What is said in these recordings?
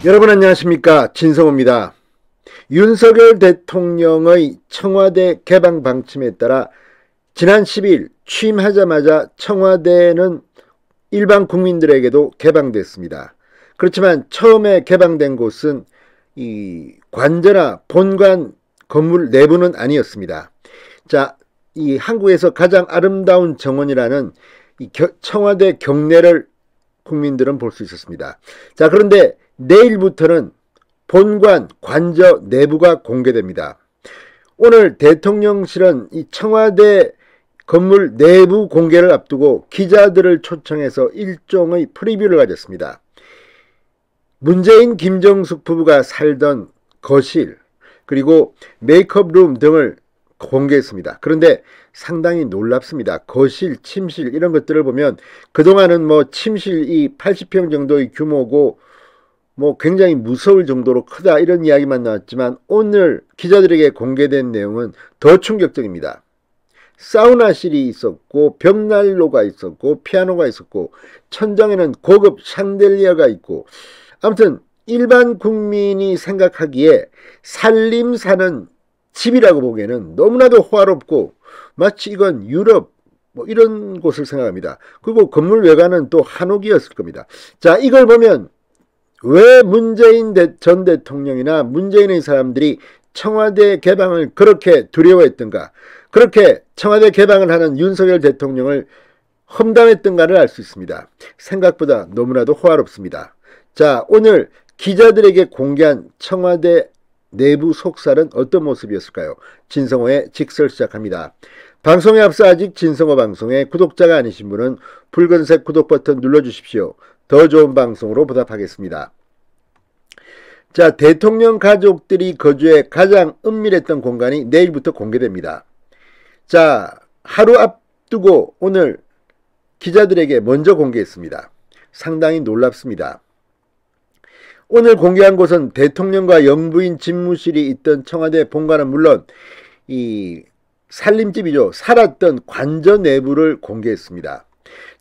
여러분 안녕하십니까, 진성호입니다. 윤석열 대통령의 청와대 개방 방침에 따라 지난 10일 취임하자마자 청와대는 일반 국민들에게도 개방됐습니다. 그렇지만 처음에 개방된 곳은 이 관저나 본관 건물 내부는 아니었습니다. 자, 이 한국에서 가장 아름다운 정원이라는 이 청와대 경내를 국민들은 볼 수 있었습니다. 자, 그런데 내일부터는 본관, 관저 내부가 공개됩니다. 오늘 대통령실은 이 청와대 건물 내부 공개를 앞두고 기자들을 초청해서 일종의 프리뷰를 가졌습니다. 문재인, 김정숙 부부가 살던 거실, 그리고 메이크업룸 등을 공개했습니다. 그런데 상당히 놀랍습니다. 거실, 침실 이런 것들을 보면 그동안은 뭐 침실이 80평 정도의 규모고 뭐 굉장히 무서울 정도로 크다 이런 이야기만 나왔지만 오늘 기자들에게 공개된 내용은 더 충격적입니다. 사우나실이 있었고 벽난로가 있었고 피아노가 있었고 천장에는 고급 샹들리어가 있고, 아무튼 일반 국민이 생각하기에 살림 사는 집이라고 보기에는 너무나도 호화롭고 마치 이건 유럽 뭐 이런 곳을 생각합니다. 그리고 건물 외관은 또 한옥이었을 겁니다. 자, 이걸 보면 왜 문재인 전 대통령이나 문재인의 사람들이 청와대 개방을 그렇게 두려워했던가, 그렇게 청와대 개방을 하는 윤석열 대통령을 험담했던가를 알 수 있습니다. 생각보다 너무나도 호화롭습니다. 자, 오늘 기자들에게 공개한 청와대 내부 속살은 어떤 모습이었을까요? 진성호의 직설 시작합니다. 방송에 앞서 아직 진성호 방송에 구독자가 아니신 분은 붉은색 구독 버튼 눌러주십시오. 더 좋은 방송으로 보답하겠습니다. 자, 대통령 가족들이 거주해 가장 은밀했던 공간이 내일부터 공개됩니다. 자, 하루 앞두고 오늘 기자들에게 먼저 공개했습니다. 상당히 놀랍습니다. 오늘 공개한 곳은 대통령과 영부인 집무실이 있던 청와대 본관은 물론 이 살림집이죠. 살았던 관저 내부를 공개했습니다.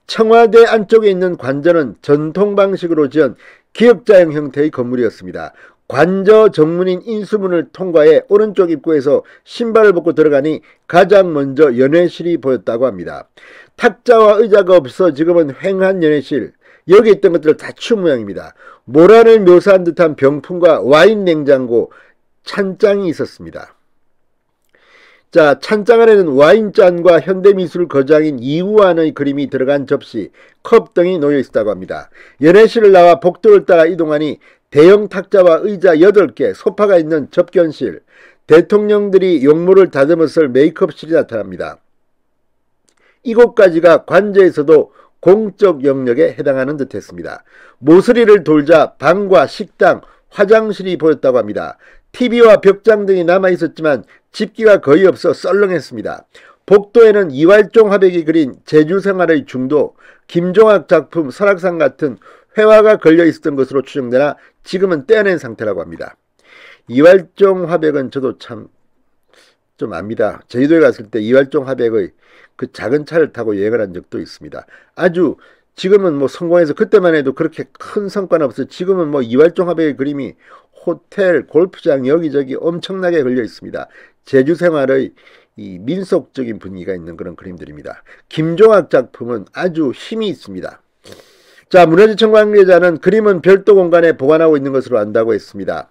청와대 안쪽에 있는 관저는 전통 방식으로 지은 기역자형 형태의 건물이었습니다. 관저 정문인 인수문을 통과해 오른쪽 입구에서 신발을 벗고 들어가니 가장 먼저 연회실이 보였다고 합니다. 탁자와 의자가 없어 지금은 횡한 연회실, 여기 있던 것들을 다 치운 모양입니다. 모란을 묘사한 듯한 병풍과 와인 냉장고, 찬장이 있었습니다. 자, 찬장 안에는 와인잔과 현대미술 거장인 이우환의 그림이 들어간 접시, 컵 등이 놓여 있었다고 합니다. 연회실을 나와 복도를 따라 이동하니 대형 탁자와 의자 8개, 소파가 있는 접견실, 대통령들이 용모를 다듬어 쓸 메이크업실이 나타납니다. 이곳까지가 관저에서도 공적 영역에 해당하는 듯 했습니다. 모서리를 돌자 방과 식당, 화장실이 보였다고 합니다. TV와 벽장 등이 남아있었지만 집기가 거의 없어 썰렁했습니다. 복도에는 이활종 화백이 그린 제주생활의 중도, 김종학 작품 설악산 같은 회화가 걸려 있었던 것으로 추정되나 지금은 떼어낸 상태라고 합니다. 이활종 화백은 저도 참 좀 압니다. 제주도에 갔을 때 이활종 화백의 그 작은 차를 타고 여행을 한 적도 있습니다. 아주 지금은 뭐 성공해서 그때만 해도 그렇게 큰 성과는 없어요. 지금은 뭐 이활종 화백의 그림이 호텔, 골프장 여기저기 엄청나게 걸려 있습니다. 제주 생활의 이 민속적인 분위기가 있는 그런 그림들입니다. 김종학 작품은 아주 힘이 있습니다. 자, 문화재청 관계자는 그림은 별도 공간에 보관하고 있는 것으로 안다고 했습니다.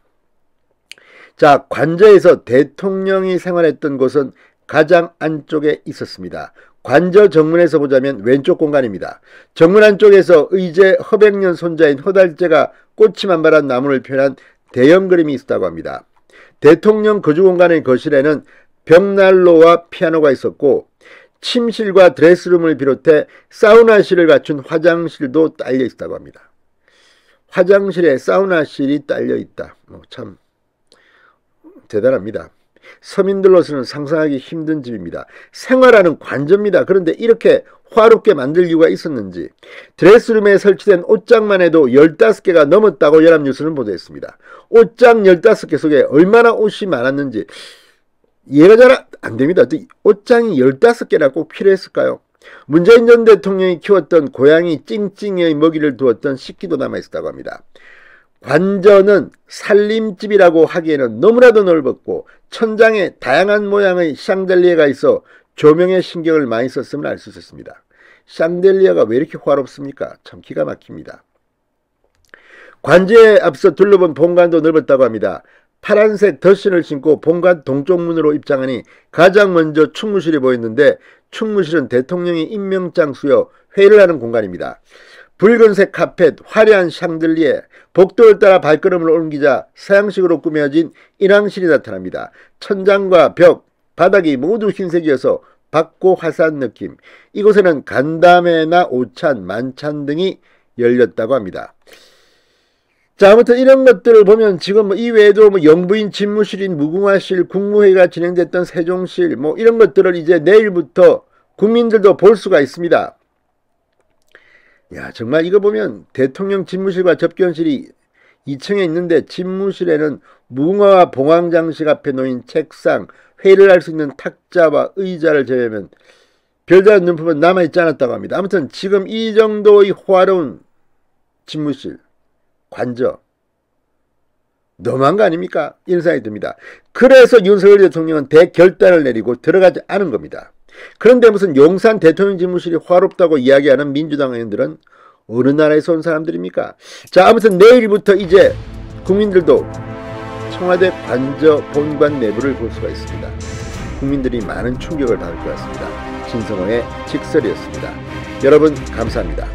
자, 관저에서 대통령이 생활했던 곳은 가장 안쪽에 있었습니다. 관저 정문에서 보자면 왼쪽 공간입니다. 정문 안쪽에서 의제 허백년 손자인 허달재가 꽃이 만발한 나무를 표현한 대형 그림이 있었다고 합니다. 대통령 거주 공간의 거실에는 벽난로와 피아노가 있었고 침실과 드레스룸을 비롯해 사우나실을 갖춘 화장실도 딸려 있다고 합니다. 화장실에 사우나실이 딸려 있다. 참 대단합니다. 서민들로서는 상상하기 힘든 집입니다. 생활하는 관저입니다. 그런데 이렇게 화롭게 만들 이유가 있었는지, 드레스룸에 설치된 옷장만 해도 15개가 넘었다고 연합뉴스는 보도했습니다. 옷장 15개 속에 얼마나 옷이 많았는지 이해가 잘 안됩니다. 옷장이 15개나 꼭 필요했을까요? 문재인 전 대통령이 키웠던 고양이 찡찡이의 먹이를 두었던 식기도 남아있었다고 합니다. 관저는 살림집이라고 하기에는 너무나도 넓었고 천장에 다양한 모양의 샹들리에가 있어 조명에 신경을 많이 썼음을 알 수 있었습니다. 샹들리에가 왜 이렇게 화롭습니까? 참 기가 막힙니다. 관저에 앞서 둘러본 본관도 넓었다고 합니다. 파란색 덧신을 신고 본관 동쪽 문으로 입장하니 가장 먼저 충무실이 보였는데 충무실은 대통령이 임명장수여 회의를 하는 공간입니다. 붉은색 카펫, 화려한 샹들리에, 복도를 따라 발걸음을 옮기자 서양식으로 꾸며진 인왕실이 나타납니다. 천장과 벽, 바닥이 모두 흰색이어서 밝고 화사한 느낌. 이곳에는 간담회나 오찬, 만찬 등이 열렸다고 합니다. 자, 아무튼 이런 것들을 보면 지금 이 외에도 영부인 집무실인 무궁화실, 국무회의가 진행됐던 세종실, 이런 것들을 이제 내일부터 국민들도 볼 수가 있습니다. 야, 정말 이거 보면 대통령 집무실과 접견실이 2층에 있는데 집무실에는 무궁화와 봉황장식 앞에 놓인 책상, 회의를 할 수 있는 탁자와 의자를 제외하면 별다른 눈품은 남아있지 않았다고 합니다. 아무튼 지금 이 정도의 화려한 집무실, 관저 너무한 거 아닙니까? 이런 생각이 듭니다. 그래서 윤석열 대통령은 대결단을 내리고 들어가지 않은 겁니다. 그런데 무슨 용산 대통령 집무실이 화롭다고 이야기하는 민주당 의원들은 어느 나라에서 온 사람들입니까? 자, 아무튼 내일부터 이제 국민들도 청와대 관저 본관 내부를 볼 수가 있습니다. 국민들이 많은 충격을 받을 것 같습니다. 진성호의 직설이었습니다. 여러분 감사합니다.